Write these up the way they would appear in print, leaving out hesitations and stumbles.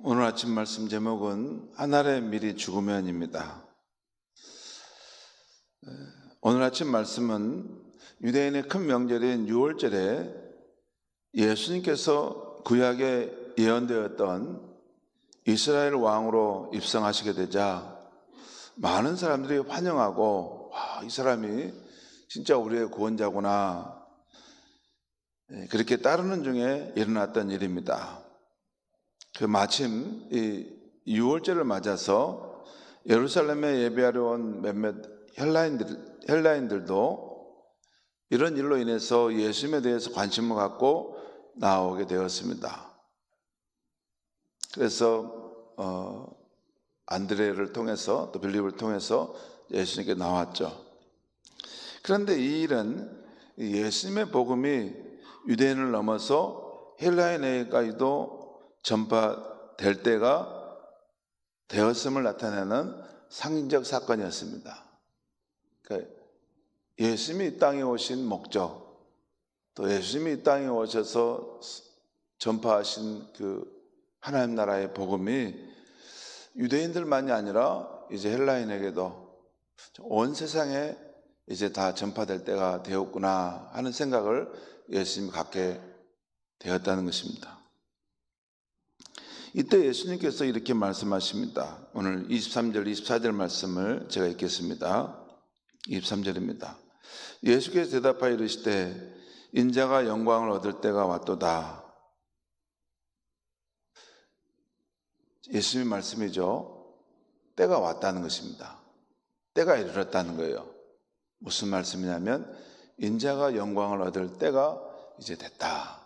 오늘 아침 말씀 제목은 하늘의 밀이 죽으면입니다. 오늘 아침 말씀은 유대인의 큰 명절인 유월절에 예수님께서 구약에 예언되었던 이스라엘 왕으로 입성하시게 되자 많은 사람들이 환영하고 이 사람이 진짜 우리의 구원자구나, 그렇게 따르는 중에 일어났던 일입니다. 마침 이 유월절을 맞아서 예루살렘에 예배하러 온 몇몇 헬라인들도 이런 일로 인해서 예수님에 대해서 관심을 갖고 나오게 되었습니다. 그래서 안드레를 통해서 또 빌립을 통해서 예수님께 나왔죠. 그런데 이 일은 예수님의 복음이 유대인을 넘어서 헬라인에게까지도 전파될 때가 되었음을 나타내는 상징적 사건이었습니다. 그러니까 예수님이 이 땅에 오신 목적, 또 예수님이 이 땅에 오셔서 전파하신 그 하나님 나라의 복음이 유대인들만이 아니라 이제 헬라인에게도 온 세상에 이제 다 전파될 때가 되었구나 하는 생각을 예수님이 갖게 되었다는 것입니다. 이때 예수님께서 이렇게 말씀하십니다. 오늘 23절, 24절 말씀을 제가 읽겠습니다. 23절입니다. 예수께서 대답하여 이르시되 인자가 영광을 얻을 때가 왔도다. 예수님의 말씀이죠. 때가 왔다는 것입니다. 때가 이르렀다는 거예요. 무슨 말씀이냐면 인자가 영광을 얻을 때가 이제 됐다.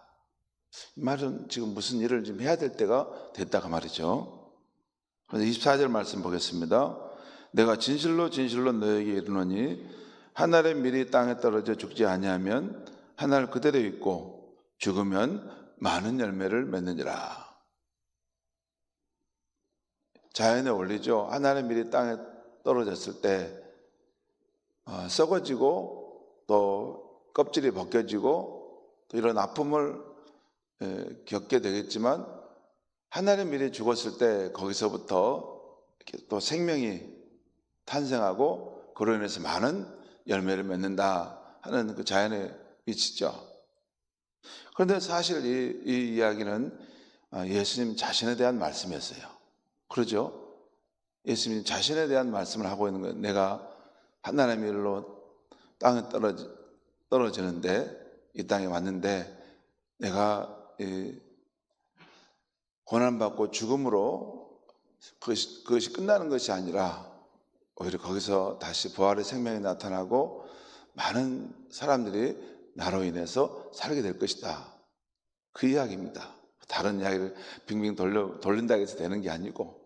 이 말은 지금 무슨 일을 좀 해야 될 때가 됐다고 말이죠. 그런데 24절 말씀 보겠습니다. 내가 진실로 진실로 너에게 이르노니 하늘의 밀이 땅에 떨어져 죽지 아니하면 하늘 그대로 있고 죽으면 많은 열매를 맺느니라. 자연의 원리죠. 하늘의 밀이 땅에 떨어졌을 때 썩어지고 또 껍질이 벗겨지고 또 이런 아픔을 겪게 되겠지만 하늘의 밀이 죽었을 때 거기서부터 이렇게 또 생명이 탄생하고 그로 인해서 많은 열매를 맺는다 하는 그 자연의 이치죠. 그런데 사실 이 이야기는 예수님 자신에 대한 말씀이었어요. 그러죠? 예수님 자신에 대한 말씀을 하고 있는 거예요. 내가 하늘의 밀로 땅에 떨어지는데 이 땅에 왔는데 내가 고난받고 죽음으로 그것이 끝나는 것이 아니라 오히려 거기서 다시 부활의 생명이 나타나고 많은 사람들이 나로 인해서 살게 될 것이다. 그 이야기입니다. 다른 이야기를 빙빙 돌린다고 해서 되는 게 아니고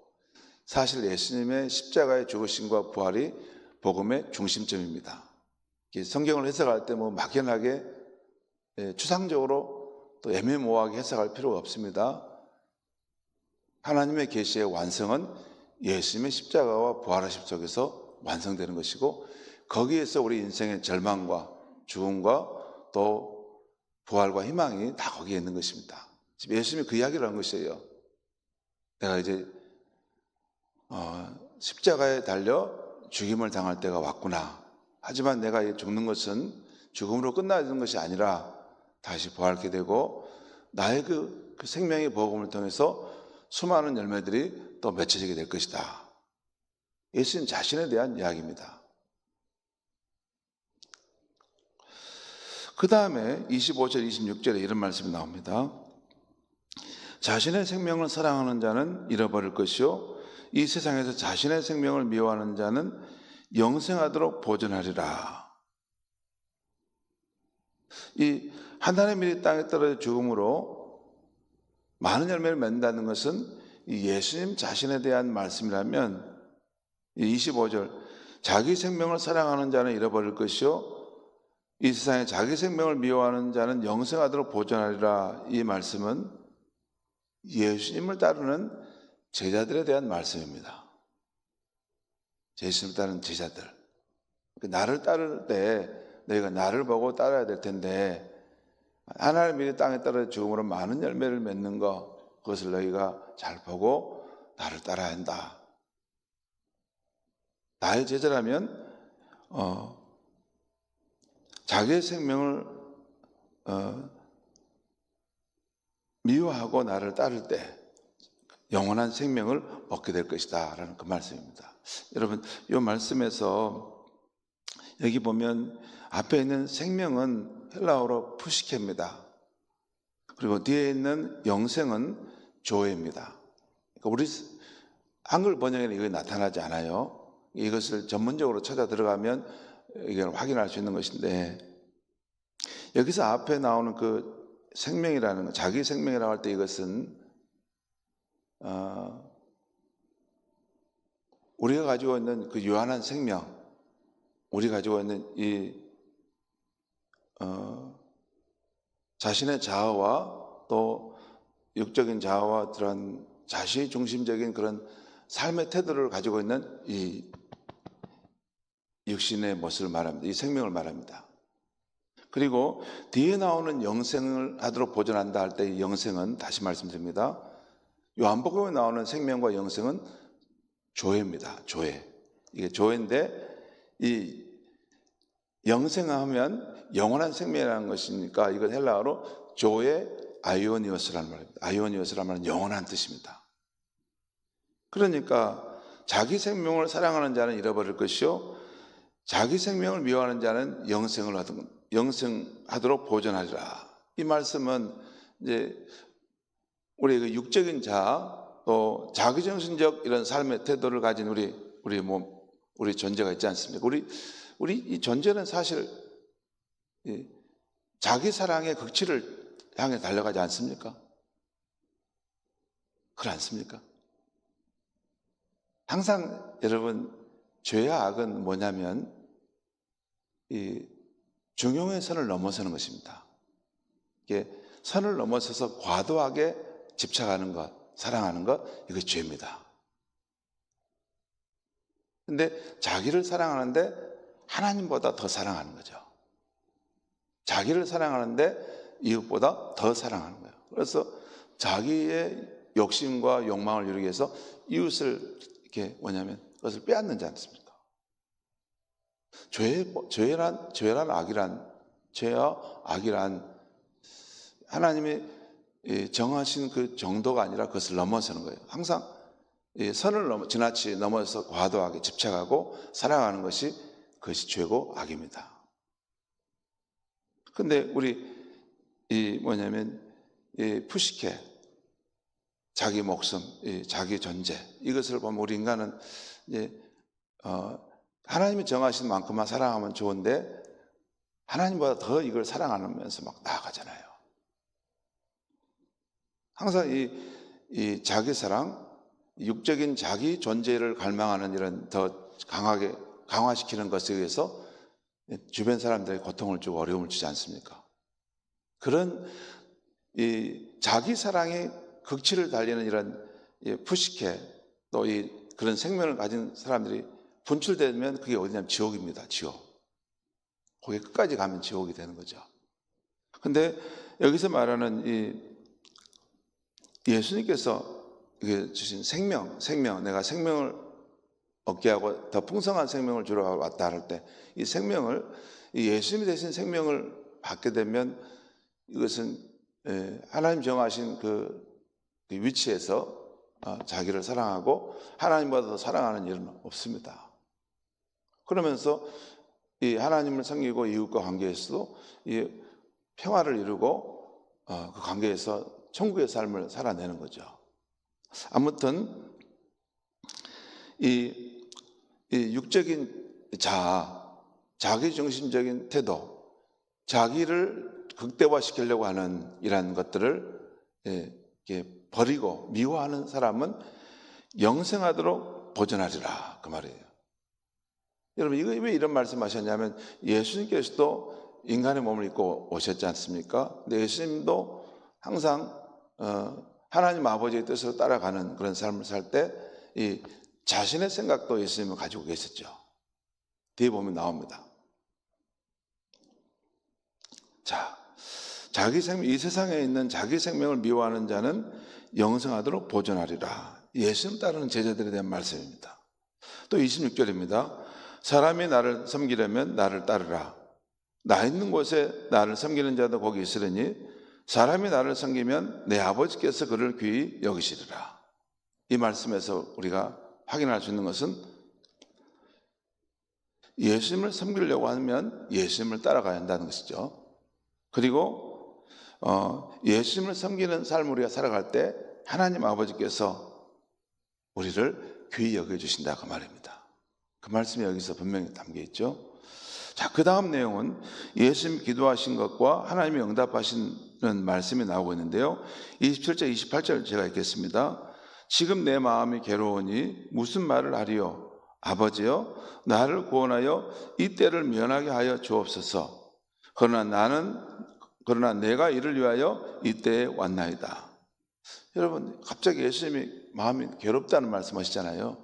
사실 예수님의 십자가의 죽으심과 부활이 복음의 중심점입니다. 성경을 해석할 때 막연하게 추상적으로 또 애매모호하게 해석할 필요가 없습니다. 하나님의 계시의 완성은 예수님의 십자가와 부활하심 속에서 완성되는 것이고 거기에서 우리 인생의 절망과 죽음과 또 부활과 희망이 다 거기에 있는 것입니다. 지금 예수님이 그 이야기를 한 것이에요. 내가 이제 십자가에 달려 죽임을 당할 때가 왔구나. 하지만 내가 죽는 것은 죽음으로 끝나는 것이 아니라 다시 부활하게 되고 나의 그 생명의 복음을 통해서 수많은 열매들이 또 맺혀지게 될 것이다. 예수님 자신에 대한 이야기입니다. 그 다음에 25절, 26절에 이런 말씀이 나옵니다. 자신의 생명을 사랑하는 자는 잃어버릴 것이요 이 세상에서 자신의 생명을 미워하는 자는 영생하도록 보존하리라. 이 하늘의 밀이 땅에 떨어져 죽음으로 많은 열매를 맺는다는 것은 예수님 자신에 대한 말씀이라면 25절 자기 생명을 사랑하는 자는 잃어버릴 것이요 이 세상에 자기 생명을 미워하는 자는 영생하도록 보존하리라. 이 말씀은 예수님을 따르는 제자들에 대한 말씀입니다. 예수님을 따르는 제자들. 나를 따를 때 너희가 나를 보고 따라야 될 텐데 하늘의 밀이 땅에 떨어져 죽음으로 많은 열매를 맺는 거 그것을 너희가 잘 보고 나를 따라야 한다. 나의 제자라면 자기의 생명을 미워하고 나를 따를 때 영원한 생명을 얻게 될 것이다 라는 그 말씀입니다. 여러분, 이 말씀에서 여기 보면 앞에 있는 생명은 헬라어로 푸시케입니다. 그리고 뒤에 있는 영생은 조에입니다. 그러니까 우리 한글 번역에는 이게 나타나지 않아요. 이것을 전문적으로 찾아 들어가면 이걸 확인할 수 있는 것인데, 여기서 앞에 나오는 그 생명이라는 거, 자기 생명이라고 할 때 이것은 우리가 가지고 있는 그 유한한 생명, 우리가 가지고 있는 이 자신의 자아와 또 육적인 자아와 그런 자신 중심적인 그런 삶의 태도를 가지고 있는 이 육신의 모습을 말합니다. 이 생명을 말합니다. 그리고 뒤에 나오는 영생을 하도록 보존한다 할 때 이 영생은 다시 말씀드립니다. 요한복음에 나오는 생명과 영생은 조회입니다. 조회. 이게 조회인데 이 영생하면 영원한 생명이라는 것이니까 이건 헬라어로 조회 아이오니오스라는 말입니다. 아이오니오스라는 말은 영원한 뜻입니다. 그러니까 자기 생명을 사랑하는 자는 잃어버릴 것이요 자기 생명을 미워하는 자는 영생하도록 보존하리라. 이 말씀은 이제 우리 그 육적인 자아 또 자기정신적 이런 삶의 태도를 가진 우리 존재가 있지 않습니까? 우리 이 존재는 사실 자기 사랑의 극치를 향해 달려가지 않습니까? 그렇지 않습니까? 항상 여러분 죄와 악은 뭐냐면 이 중용의 선을 넘어서는 것입니다. 이게 선을 넘어서서 과도하게 집착하는 것, 사랑하는 것, 이것이 죄입니다. 근데 자기를 사랑하는데 하나님보다 더 사랑하는 거죠. 자기를 사랑하는데 이웃보다 더 사랑하는 거예요. 그래서 자기의 욕심과 욕망을 이루기 위해서 이웃을 이렇게 뭐냐면 그것을 빼앗는지 않습니까? 죄란 죄와 악이란 하나님이 정하신 그 정도가 아니라 그것을 넘어서는 거예요. 항상 선을 지나치 넘어서 과도하게 집착하고 사랑하는 그것이 죄고 악입니다. 근데 우리 푸시케, 자기 목숨, 자기 존재, 이것을 보면 우리 인간은 하나님이 정하신 만큼만 사랑하면 좋은데 하나님보다 더 이걸 사랑하면서 막 나아가잖아요. 항상 이 자기 사랑, 육적인 자기 존재를 갈망하는 이런 더 강하게 강화시키는 것에 의해서 주변 사람들에게 고통을 주고 어려움을 주지 않습니까? 그런 이 자기 사랑의 극치를 달리는 이런 푸시케 또 그런 생명을 가진 사람들이 분출되면 그게 어디냐면 지옥입니다. 지옥. 거기 끝까지 가면 지옥이 되는 거죠. 근데 여기서 말하는 예수님께서 주신 생명, 내가 생명을 얻게 하고 더 풍성한 생명을 주러 왔다 할 때 이 생명을 예수님이 대신 생명을 받게 되면 이것은 하나님 정하신 그 위치에서 자기를 사랑하고 하나님보다 더 사랑하는 일은 없습니다. 그러면서 이 하나님을 섬기고 이웃과 관계에서도 이 평화를 이루고 그 관계에서 천국의 삶을 살아내는 거죠. 아무튼 이 육적인 자아, 자기중심적인 태도, 자기를 극대화시키려고 하는 이러한 것들을 버리고 미워하는 사람은 영생하도록 보존하리라, 그 말이에요. 여러분, 이거 왜 이런 말씀하셨냐면 예수님께서도 인간의 몸을 입고 오셨지 않습니까? 근데 예수님도 항상 하나님 아버지의 뜻으로 따라가는 그런 삶을 살 때 이 자신의 생각도 예수님은 가지고 계셨죠. 뒤에 보면 나옵니다. 자, 이 세상에 있는 자기 생명을 미워하는 자는 영생하도록 보존하리라. 예수님 따르는 제자들에 대한 말씀입니다. 또 26절입니다. 사람이 나를 섬기려면 나를 따르라. 나 있는 곳에 나를 섬기는 자도 거기 있으려니 사람이 나를 섬기면 내 아버지께서 그를 귀히 여기시리라. 이 말씀에서 우리가 확인할 수 있는 것은 예수님을 섬기려고 하면 예수님을 따라가야 한다는 것이죠. 그리고 예수님을 섬기는 삶을 우리가 살아갈 때 하나님 아버지께서 우리를 귀히 여겨주신다 그 말입니다. 그 말씀이 여기서 분명히 담겨 있죠. 자, 그 다음 내용은 예수님이 기도하신 것과 하나님이 응답하시는 말씀이 나오고 있는데요. 27절, 28절 제가 읽겠습니다. 지금 내 마음이 괴로우니 무슨 말을 하리요? 아버지여, 나를 구원하여 이 때를 면하게 하여 주옵소서. 그러나 내가 이를 위하여 이 때에 왔나이다. 여러분, 갑자기 예수님이 마음이 괴롭다는 말씀하시잖아요.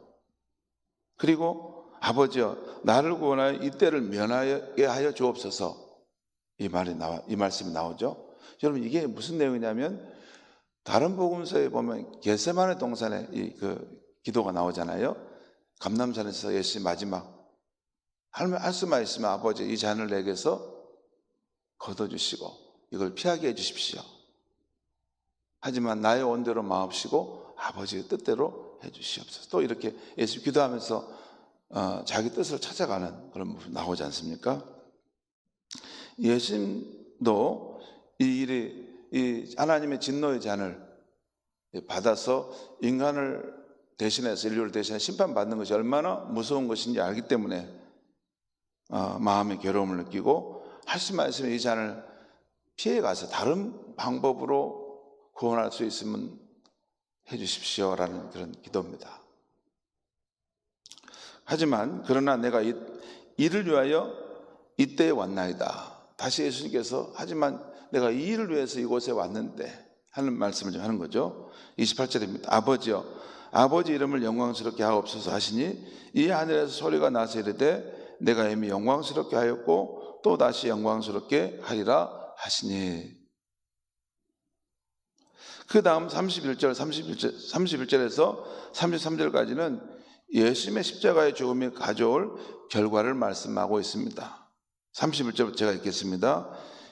그리고 아버지여, 나를 구원하여 이 때를 면하게 하여 주옵소서. 이 말씀이 나오죠. 여러분, 이게 무슨 내용이냐면 다른 복음서에 보면 겟세마네 동산에 그 기도가 나오잖아요. 감람산에서 예수님 마지막 할 수만 있으면 아버지 이 잔을 내게서 걷어주시고 이걸 피하게 해주십시오. 하지만 나의 원대로 마옵시고 아버지의 뜻대로 해주시옵소서. 또 이렇게 예수님 기도하면서 자기 뜻을 찾아가는 그런 모습이 나오지 않습니까? 예수님도 이 하나님의 진노의 잔을 받아서 인간을 대신해서 인류를 대신해 심판받는 것이 얼마나 무서운 것인지 알기 때문에 마음의 괴로움을 느끼고 할 수만 있으면 이 잔을 피해가서 다른 방법으로 구원할 수 있으면 해주십시오라는 그런 기도입니다. 하지만 그러나 내가 이를 위하여 이때에 왔나이다. 다시 예수님께서 하지만 내가 이 일을 위해서 이곳에 왔는데 하는 말씀을 좀 하는 거죠. 28절입니다. 아버지여, 아버지 이름을 영광스럽게 하옵소서 하시니 이 하늘에서 소리가 나서 이르되 내가 이미 영광스럽게 하였고 또 다시 영광스럽게 하리라 하시니. 그 다음 31절에서 33절까지는 예수님의 십자가의 죽음이 가져올 결과를 말씀하고 있습니다. 31절부터 제가 읽겠습니다.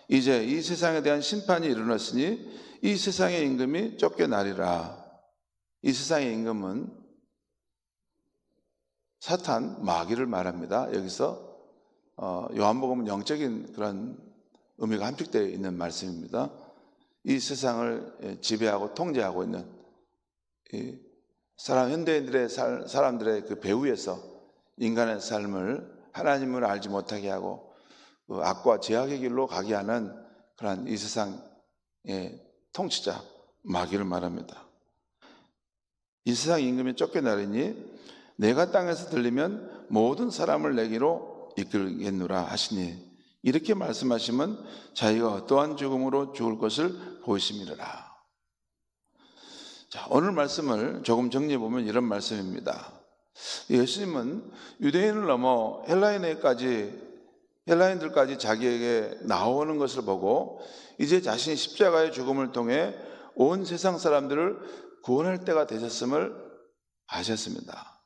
이제 이 세상에 대한 심판이 이르렀으니 이 세상의 임금이 쫓겨나리라. 이 세상의 임금은 사탄, 마귀를 말합니다. 여기서 요한복음은 영적인 그런 의미가 함축되어 있는 말씀입니다. 이 세상을 지배하고 통제하고 있는 현대인들의 사람들의 그 배후에서 인간의 삶을 하나님을 알지 못하게 하고 그 악과 죄악의 길로 가게 하는 그런 이 세상의 통치자 마귀를 말합니다. 이 세상 임금이 쫓겨나리니 내가 땅에서 들리면 모든 사람을 내게로 이끌겠노라 하시니 이렇게 말씀하시면 자기가 어떠한 죽음으로 죽을 것을 보이심이라. 자, 오늘 말씀을 조금 정리해 보면 이런 말씀입니다. 예수님은 유대인을 넘어 헬라인들까지 자기에게 나오는 것을 보고 이제 자신이 십자가의 죽음을 통해 온 세상 사람들을 구원할 때가 되셨음을 아셨습니다.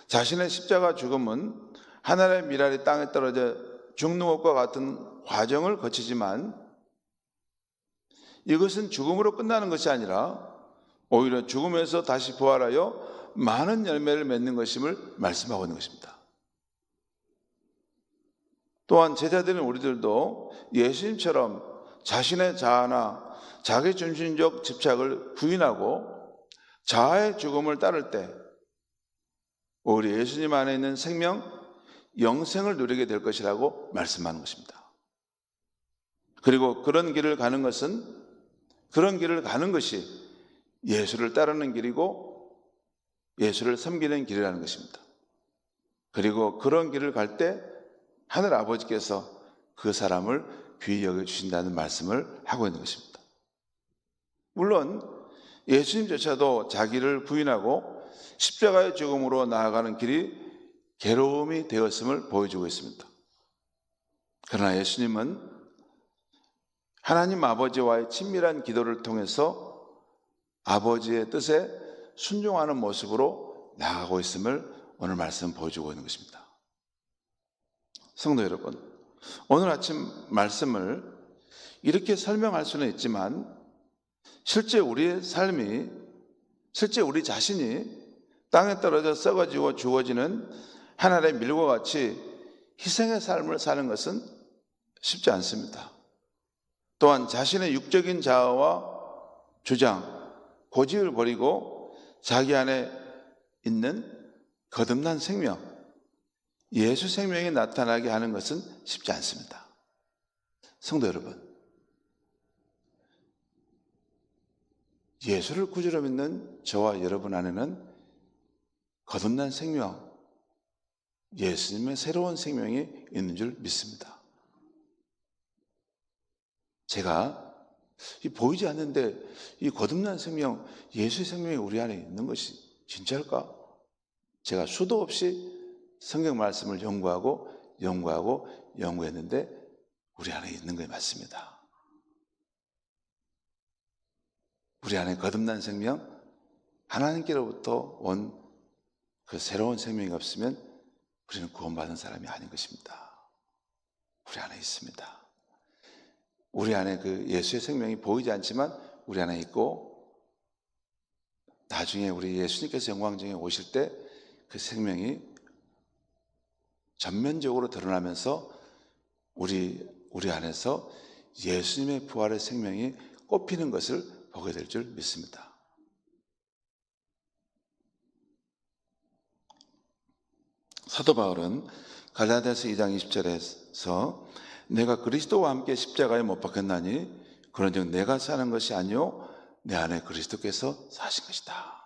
자신의 십자가 죽음은 하늘의 미랄이 땅에 떨어져 죽는 것과 같은 과정을 거치지만 이것은 죽음으로 끝나는 것이 아니라 오히려 죽음에서 다시 부활하여 많은 열매를 맺는 것임을 말씀하고 있는 것입니다. 또한 제자들인 우리들도 예수님처럼 자신의 자아나 자기중심적 집착을 부인하고 자아의 죽음을 따를 때 오히려 예수님 안에 있는 생명, 영생을 누리게 될 것이라고 말씀하는 것입니다. 그리고 그런 길을 가는 것이 예수를 따르는 길이고 예수를 섬기는 길이라는 것입니다. 그리고 그런 길을 갈 때 하늘 아버지께서 그 사람을 귀히 여겨주신다는 말씀을 하고 있는 것입니다. 물론 예수님조차도 자기를 부인하고 십자가의 죽음으로 나아가는 길이 괴로움이 되었음을 보여주고 있습니다. 그러나 예수님은 하나님 아버지와의 친밀한 기도를 통해서 아버지의 뜻에 순종하는 모습으로 나아가고 있음을 오늘 말씀 보여주고 있는 것입니다. 성도 여러분, 오늘 아침 말씀을 이렇게 설명할 수는 있지만 실제 우리의 삶이, 실제 우리 자신이 땅에 떨어져 썩어지고 죽어지는 하늘의 밀과 같이 희생의 삶을 사는 것은 쉽지 않습니다. 또한 자신의 육적인 자아와 주장, 고집을 버리고 자기 안에 있는 거듭난 생명, 예수 생명이 나타나게 하는 것은 쉽지 않습니다. 성도 여러분, 예수를 구주로 믿는 저와 여러분 안에는 거듭난 생명, 예수님의 새로운 생명이 있는 줄 믿습니다. 제가 보이지 않는데 이 거듭난 생명, 예수의 생명이 우리 안에 있는 것이 진짜일까? 제가 수도 없이 성경 말씀을 연구했는데 우리 안에 있는 게 맞습니다. 우리 안에 거듭난 생명, 하나님께로부터 온 그 새로운 생명이 없으면 우리는 구원받은 사람이 아닌 것입니다. 우리 안에 있습니다. 우리 안에 그 예수의 생명이 보이지 않지만 우리 안에 있고, 나중에 우리 예수님께서 영광중에 오실 때 그 생명이 전면적으로 드러나면서 우리 안에서 예수님의 부활의 생명이 꽃피는 것을 보게 될 줄 믿습니다. 사도 바울은 갈라디아서 2장 20절에서 내가 그리스도와 함께 십자가에 못 박혔나니 그런즉 내가 사는 것이 아니요 내 안에 그리스도께서 사신 것이다.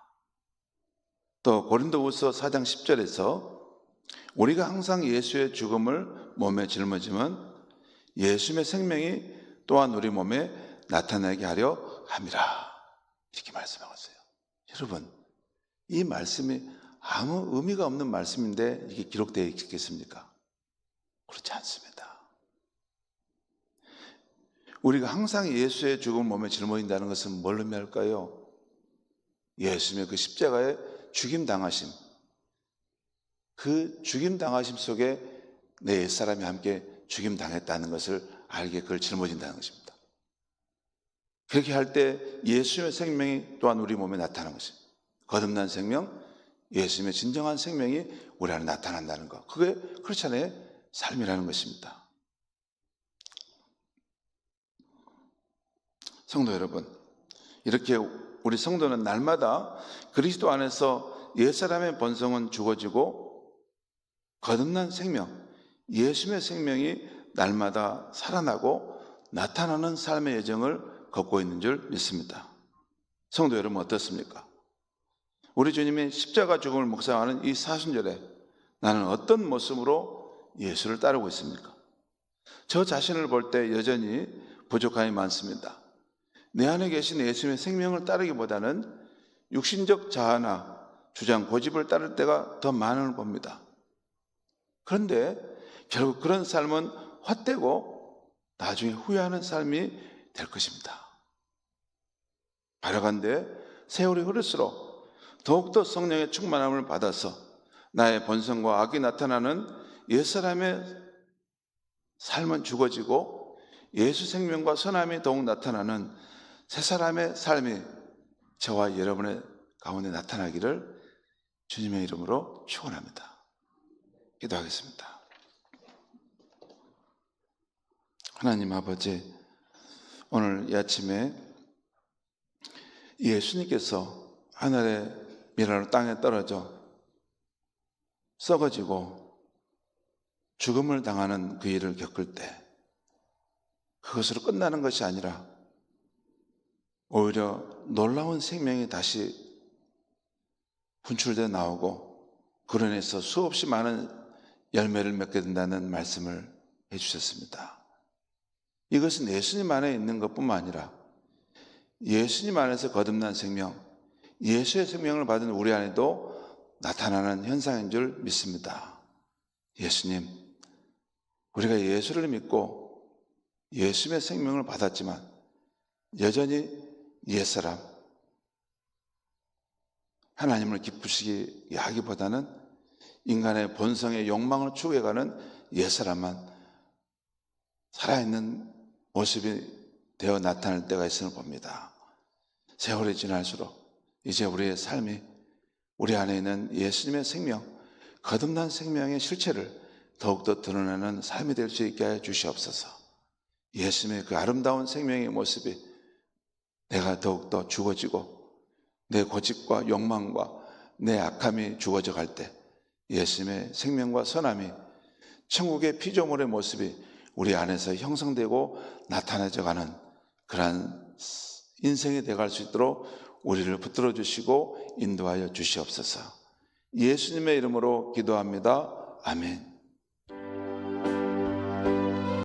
또 고린도후서 4장 10절에서 우리가 항상 예수의 죽음을 몸에 짊어지면 예수님의 생명이 또한 우리 몸에 나타나게 하려 함이라. 이렇게 말씀하고 있어요. 여러분, 이 말씀이 아무 의미가 없는 말씀인데 이게 기록되어 있겠습니까? 그렇지 않습니다. 우리가 항상 예수의 죽음 몸에 짊어진다는 것은 뭘 의미할까요? 예수님의 그 십자가에 죽임당하심, 그 죽임당하심 속에 내 옛사람이 함께 죽임당했다는 것을 알게 그걸 짊어진다는 것입니다. 그렇게 할 때 예수님의 생명이 또한 우리 몸에 나타나는 것입니다. 거듭난 생명, 예수님의 진정한 생명이 우리 안에 나타난다는 것, 그게 크리스찬의 삶이라는 것입니다. 성도 여러분, 이렇게 우리 성도는 날마다 그리스도 안에서 옛사람의 본성은 죽어지고 거듭난 생명, 예수님의 생명이 날마다 살아나고 나타나는 삶의 여정을 걷고 있는 줄 믿습니다. 성도 여러분 어떻습니까? 우리 주님이 십자가 죽음을 묵상하는 이 사순절에 나는 어떤 모습으로 예수를 따르고 있습니까? 저 자신을 볼 때 여전히 부족함이 많습니다. 내 안에 계신 예수님의 생명을 따르기보다는 육신적 자아나 주장, 고집을 따를 때가 더 많은 걸 봅니다. 그런데 결국 그런 삶은 헛되고 나중에 후회하는 삶이 될 것입니다. 바라간대 세월이 흐를수록 더욱더 성령의 충만함을 받아서 나의 본성과 악이 나타나는 옛사람의 삶은 죽어지고 예수 생명과 선함이 더욱 나타나는 새사람의 삶이 저와 여러분의 가운데 나타나기를 주님의 이름으로 축원합니다. 기도하겠습니다. 하나님 아버지, 오늘 이 아침에 예수님께서 하늘의 미라로 땅에 떨어져 썩어지고 죽음을 당하는 그 일을 겪을 때 그것으로 끝나는 것이 아니라 오히려 놀라운 생명이 다시 분출되어 나오고 그로 인해서 수없이 많은 열매를 맺게 된다는 말씀을 해주셨습니다. 이것은 예수님 안에 있는 것뿐만 아니라 예수님 안에서 거듭난 생명, 예수의 생명을 받은 우리 안에도 나타나는 현상인 줄 믿습니다. 예수님, 우리가 예수를 믿고 예수님의 생명을 받았지만 여전히 옛사람, 하나님을 기쁘시게 하기보다는 인간의 본성의 욕망을 추구해가는 옛사람만 살아있는 모습이 되어 나타날 때가 있음을 봅니다. 세월이 지날수록 이제 우리의 삶이 우리 안에 있는 예수님의 생명, 거듭난 생명의 실체를 더욱더 드러내는 삶이 될 수 있게 하여 주시옵소서. 예수님의 그 아름다운 생명의 모습이 내가 더욱더 죽어지고 내 고집과 욕망과 내 악함이 죽어져 갈 때 예수님의 생명과 선함이 천국의 피조물의 모습이 우리 안에서 형성되고 나타나져 가는 그러한 인생이 되어갈 수 있도록 우리를 붙들어 주시고 인도하여 주시옵소서. 예수님의 이름으로 기도합니다. 아멘.